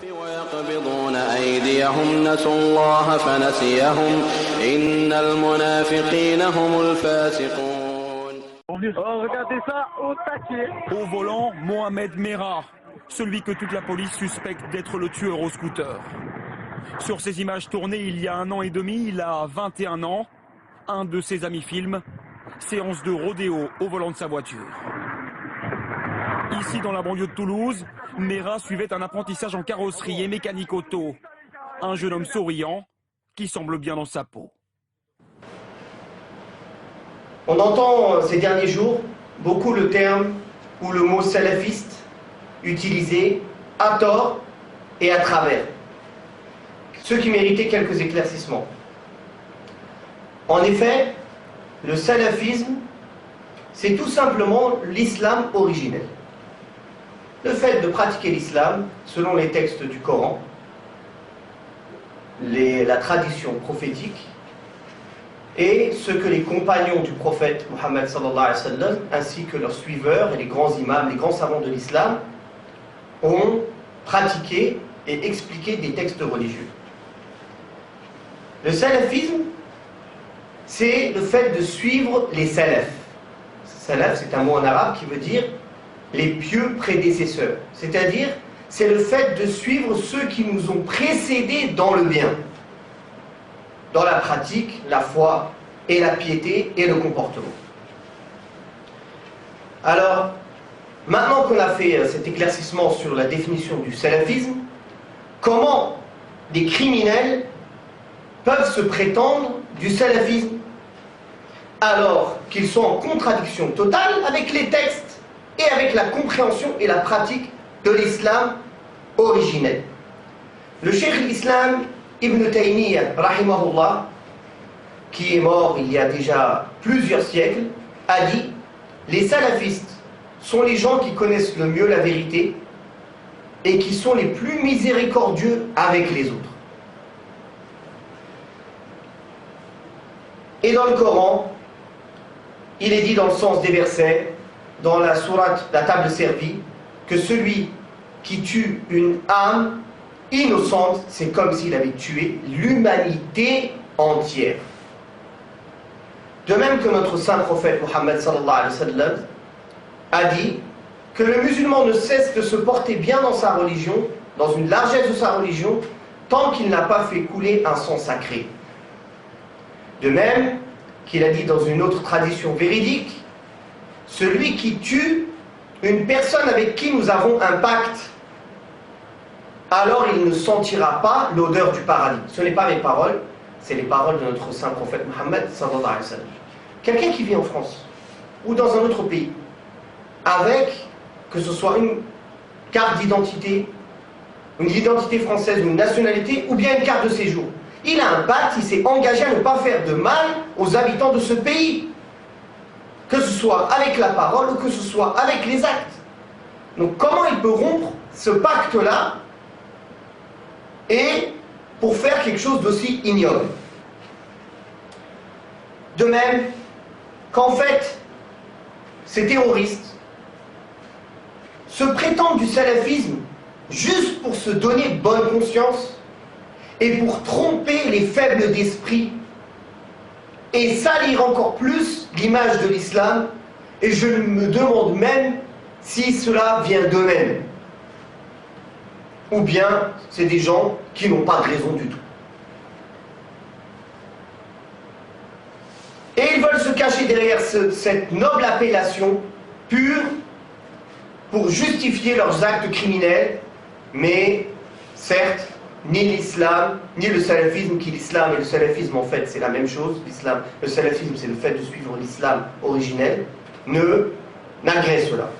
Oh, regardez ça, au taquet. Au volant, Mohamed Merah, celui que toute la police suspecte d'être le tueur au scooter. Sur ces images tournées il y a 1 an et demi, il a 21 ans. Un de ses amis filme, séance de rodéo au volant de sa voiture. Ici, dans la banlieue de Toulouse, Merah suivait un apprentissage en carrosserie et mécanique auto. Un jeune homme souriant qui semble bien dans sa peau. On entend ces derniers jours beaucoup le terme ou le mot salafiste utilisé à tort et à travers, ce qui méritait quelques éclaircissements. En effet, le salafisme, c'est tout simplement l'islam originel. Le fait de pratiquer l'islam selon les textes du Coran, la tradition prophétique, et ce que les compagnons du prophète Mohammed sallallahu alayhi wa sallam, ainsi que leurs suiveurs et les grands imams, les grands savants de l'islam, ont pratiqué et expliqué des textes religieux. Le salafisme, c'est le fait de suivre les salafs. Salaf, c'est un mot en arabe qui veut dire les pieux prédécesseurs. C'est-à-dire, c'est le fait de suivre ceux qui nous ont précédés dans le bien, dans la pratique, la foi et la piété et le comportement. Alors, maintenant qu'on a fait cet éclaircissement sur la définition du salafisme, comment des criminels peuvent se prétendre du salafisme alors qu'ils sont en contradiction totale avec les textes et avec la compréhension et la pratique de l'islam originel. Le cheikh l'islam Ibn Taymiyyah, rahimahullah, qui est mort il y a déjà plusieurs siècles, a dit « Les salafistes sont les gens qui connaissent le mieux la vérité et qui sont les plus miséricordieux avec les autres. » Et dans le Coran, il est dit dans le sens des versets, dans la sourate, la table servie, que celui qui tue une âme innocente, c'est comme s'il avait tué l'humanité entière. De même que notre saint prophète Mohammed sallallahu alayhi wa sallam a dit que le musulman ne cesse de se porter bien dans sa religion, dans une largesse de sa religion, tant qu'il n'a pas fait couler un sang sacré. De même qu'il a dit dans une autre tradition véridique, celui qui tue une personne avec qui nous avons un pacte, alors il ne sentira pas l'odeur du paradis. Ce n'est pas mes paroles, c'est les paroles de notre saint prophète Mohammed sallallahu alayhi wa sallam. Quelqu'un qui vit en France ou dans un autre pays, avec, que ce soit une carte d'identité, une identité française ou une nationalité, ou bien une carte de séjour, il a un pacte, il s'est engagé à ne pas faire de mal aux habitants de ce pays, que ce soit avec la parole ou que ce soit avec les actes. Donc comment il peut rompre ce pacte-là et pour faire quelque chose d'aussi ignoble? De même qu'en fait, ces terroristes se prétendent du salafisme juste pour se donner bonne conscience et pour tromper les faibles d'esprit et salir encore plus l'image de l'islam, et je me demande même si cela vient d'eux-mêmes. Ou bien c'est des gens qui n'ont pas de raison du tout. Et ils veulent se cacher derrière cette noble appellation pure pour justifier leurs actes criminels, mais certes, ni l'islam, ni le salafisme, qui l'islam et le salafisme en fait c'est la même chose, l'islam, le salafisme c'est le fait de suivre l'islam originel, n'agréent cela.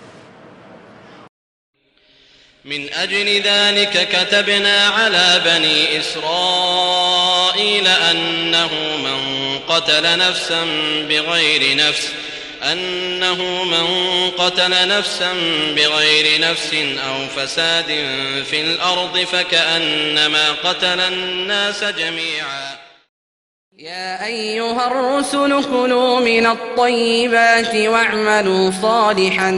من أجل ذلك كتبنا على بني إسرائيل أنه من قتل نفسا بغير نفس أو فساد في الأرض فكأنما قتل الناس جميعا. يا أيها الرسل كلوا من الطيبات واعملوا صالحا